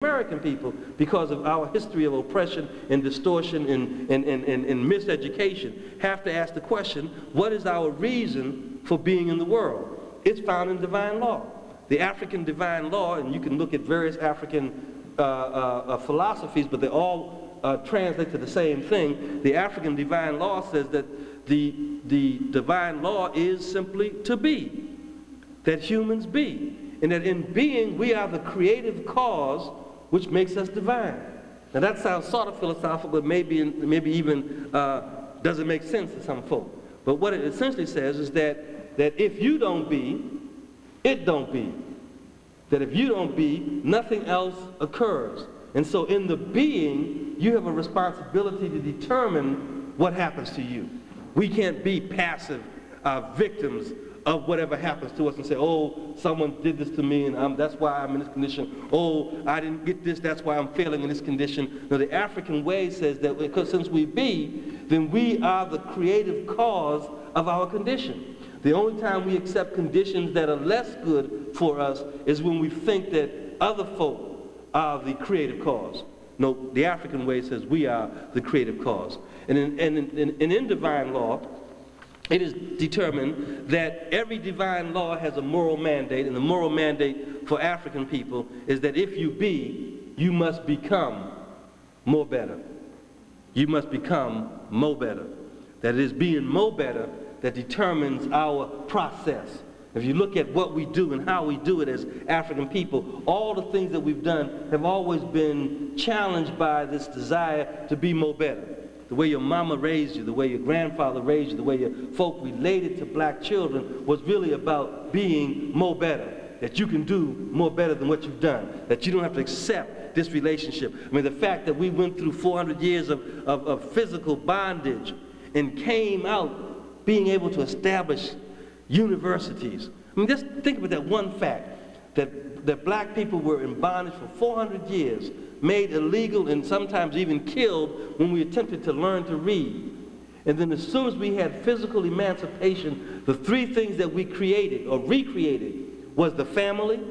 American people, because of our history of oppression and distortion and miseducation, have to ask the question, what is our reason for being in the world? It's found in divine law. The African divine law, and you can look at various African philosophies, but they all translate to the same thing. The African divine law says that the divine law is simply to be, that humans be, and that in being we are the creative cause which makes us divine. Now that sounds sort of philosophical, but maybe even doesn't make sense to some folk. But what it essentially says is that if you don't be, it don't be. That if you don't be, nothing else occurs. And so in the being, you have a responsibility to determine what happens to you. We can't be passive victims of whatever happens to us and say, oh, someone did this to me and that's why I'm in this condition. Oh, I didn't get this, that's why I'm failing in this condition. No, the African way says that because since we be, then we are the creative cause of our condition. The only time we accept conditions that are less good for us is when we think that other folk are the creative cause. No, the African way says we are the creative cause. And in divine law, it is determined that every divine law has a moral mandate, and the moral mandate for African people is that if you be, you must become more better. You must become more better. That it is being more better that determines our process. If you look at what we do and how we do it as African people, all the things that we've done have always been challenged by this desire to be more better. The way your mama raised you, the way your grandfather raised you, the way your folk related to black children was really about being more better. That you can do more better than what you've done. That you don't have to accept this relationship. I mean, the fact that we went through 400 years of physical bondage and came out being able to establish universities. I mean, just think about that one fact, that black people were in bondage for 400 years, made illegal and sometimes even killed when we attempted to learn to read. And then as soon as we had physical emancipation, the three things that we created or recreated was the family.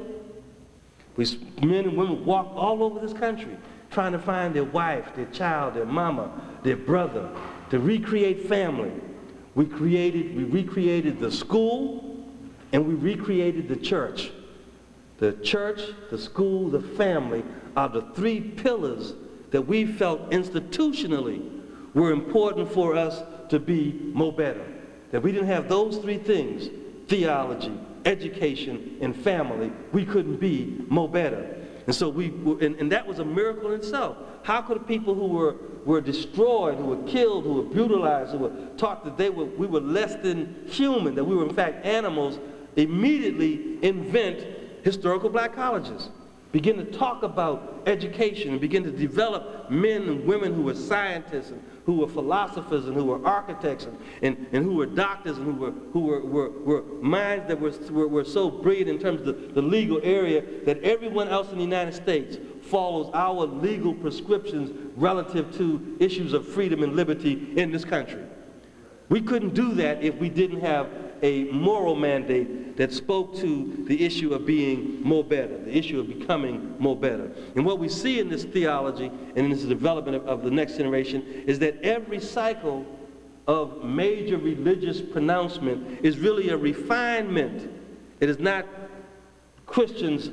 Men and women walked all over this country trying to find their wife, their child, their mama, their brother, to recreate family. We recreated the school, and we recreated the church. The church, the school, the family are the three pillars that we felt institutionally were important for us to be more better. That we didn't have those three things, theology, education, and family, we couldn't be more better. And so and that was a miracle in itself. How could people who were destroyed, who were killed, who were brutalized, who were taught that we were less than human, that we were in fact animals, immediately invent historical black colleges, begin to talk about education, and begin to develop men and women who were scientists and who were philosophers and who were architects and who were doctors and who were minds that were so brilliant in terms of the legal area that everyone else in the United States follows our legal prescriptions relative to issues of freedom and liberty in this country. We couldn't do that if we didn't have a moral mandate that spoke to the issue of being more better, the issue of becoming more better. And what we see in this theology and in this development of the next generation is that every cycle of major religious pronouncement is really a refinement. It is not Christians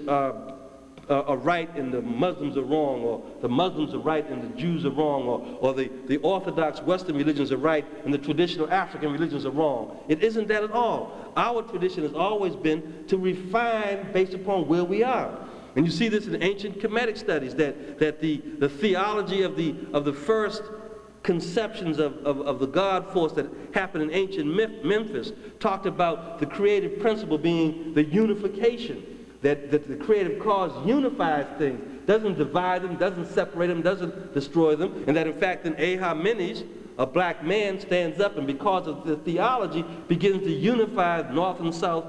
are right and the Muslims are wrong, or the Muslims are right and the Jews are wrong, or the Orthodox Western religions are right and the traditional African religions are wrong. It isn't that at all. Our tradition has always been to refine based upon where we are. And you see this in ancient Kemetic studies, that the theology of the first conceptions of the God force that happened in ancient Memphis talked about the creative principle being the unification. That the creative cause unifies things, doesn't divide them, doesn't separate them, doesn't destroy them, and that in fact in Ahamenes, a black man stands up and because of the theology begins to unify north and south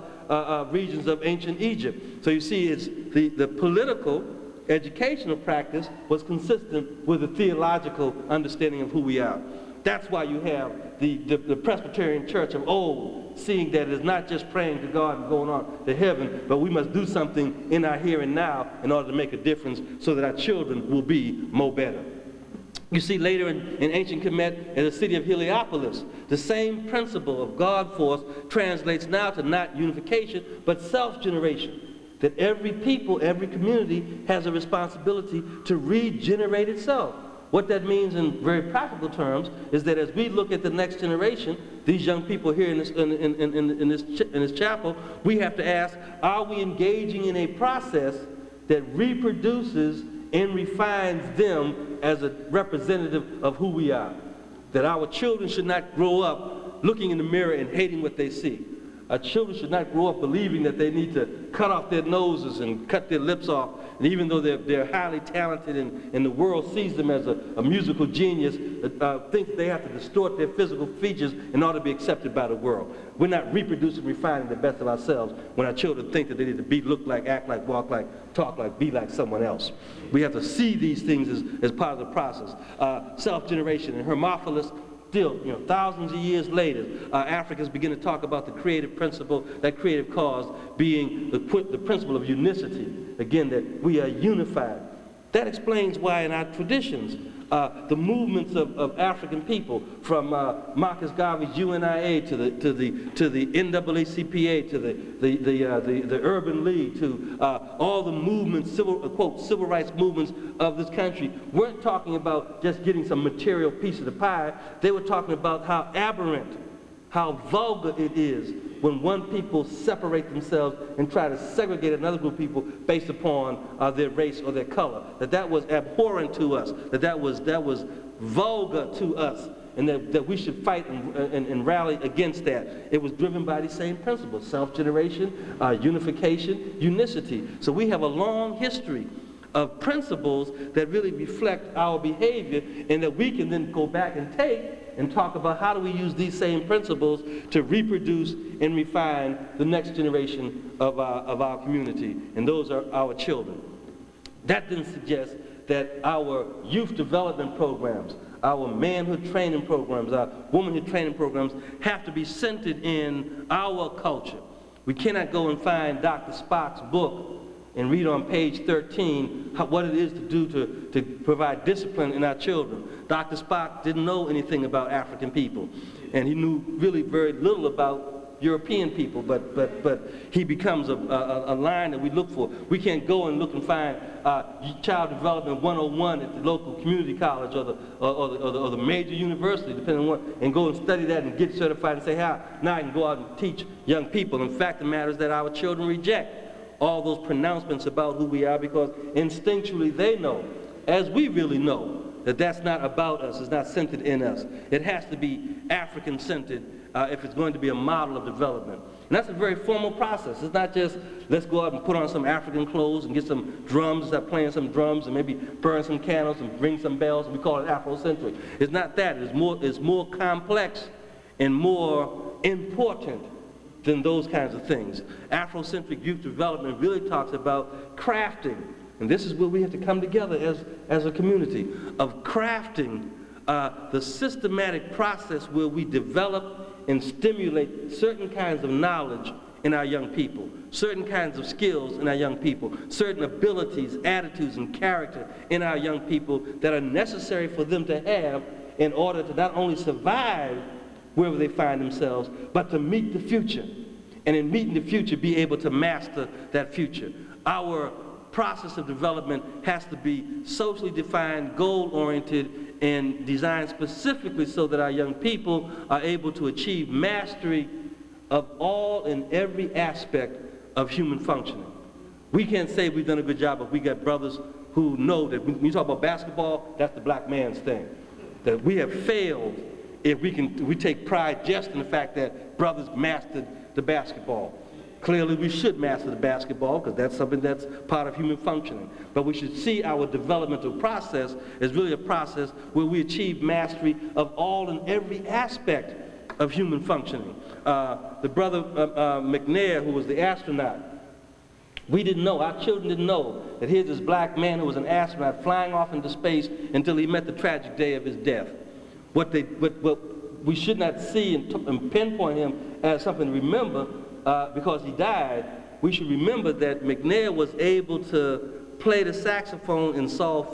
regions of ancient Egypt. So you see, it's the political educational practice was consistent with the theological understanding of who we are. That's why you have the Presbyterian Church of old, seeing that it's not just praying to God and going on to heaven, but we must do something in our here and now in order to make a difference so that our children will be more better. You see later in ancient Kemet, in the city of Heliopolis, the same principle of God force translates now to not unification, but self-generation. That every people, every community has a responsibility to regenerate itself. What that means in very practical terms is that as we look at the next generation, these young people here in this chapel, we have to ask, are we engaging in a process that reproduces and refines them as a representative of who we are? That our children should not grow up looking in the mirror and hating what they see. Our children should not grow up believing that they need to cut off their noses and cut their lips off. And even though they're highly talented and the world sees them as a musical genius, think they have to distort their physical features in order to be accepted by the world. We're not reproducing, refining the best of ourselves when our children think that they need to be, look like, act like, walk like, talk like, be like someone else. We have to see these things as part of the process. Self-generation and Hermophilus. Still, thousands of years later, Africans begin to talk about the creative principle, that creative cause being the principle of unicity. Again, that we are unified. That explains why in our traditions, the movements of African people, from Marcus Garvey's UNIA to the NAACPA, to the Urban League, to all the movements, civil rights movements of this country, weren't talking about just getting some material piece of the pie. They were talking about how aberrant, how vulgar it is when one people separate themselves and try to segregate another group of people based upon their race or their color. That was abhorrent to us, that was vulgar to us, and that we should fight and rally against that. It was driven by these same principles: self-generation, unification, unicity. So we have a long history of principles that really reflect our behavior, and that we can then go back and take and talk about how do we use these same principles to reproduce and refine the next generation of our community, and those are our children. That then suggests that our youth development programs, our manhood training programs, our womanhood training programs have to be centered in our culture. We cannot go and find Dr. Spock's book and read on page 13 what it is to do to provide discipline in our children. Dr. Spock didn't know anything about African people, and he knew really very little about European people, but he becomes a line that we look for. We can't go and look and find Child Development 101 at the local community college or the major university, depending on what, and go and study that and get certified and say, now I can go out and teach young people. In fact, the matter is that our children reject all those pronouncements about who we are, because instinctually they know, as we really know, that that's not about us, it's not centered in us. It has to be African-centered if it's going to be a model of development. And that's a very formal process. It's not just, let's go out and put on some African clothes and get some drums, start playing some drums, and maybe burn some candles and ring some bells, and we call it Afrocentric. It's not that. It's more complex and more important than those kinds of things. Afrocentric youth development really talks about crafting, and this is where we have to come together as a community, of crafting the systematic process where we develop and stimulate certain kinds of knowledge in our young people, certain kinds of skills in our young people, certain abilities, attitudes, and character in our young people that are necessary for them to have in order to not only survive wherever they find themselves, but to meet the future. And in meeting the future, be able to master that future. Our process of development has to be socially defined, goal-oriented, and designed specifically so that our young people are able to achieve mastery of all and every aspect of human functioning. We can't say we've done a good job if we got brothers who know that when you talk about basketball, that's the black man's thing. That we have failed if we take pride just in the fact that brothers mastered the basketball. Clearly, we should master the basketball because that's something that's part of human functioning. But we should see our developmental process as really a process where we achieve mastery of all and every aspect of human functioning. The brother McNair, who was the astronaut, we didn't know, our children didn't know, that here's this black man who was an astronaut flying off into space until he met the tragic day of his death. What we should not see and pinpoint him as something to remember because he died. We should remember that McNair was able to play the saxophone and solve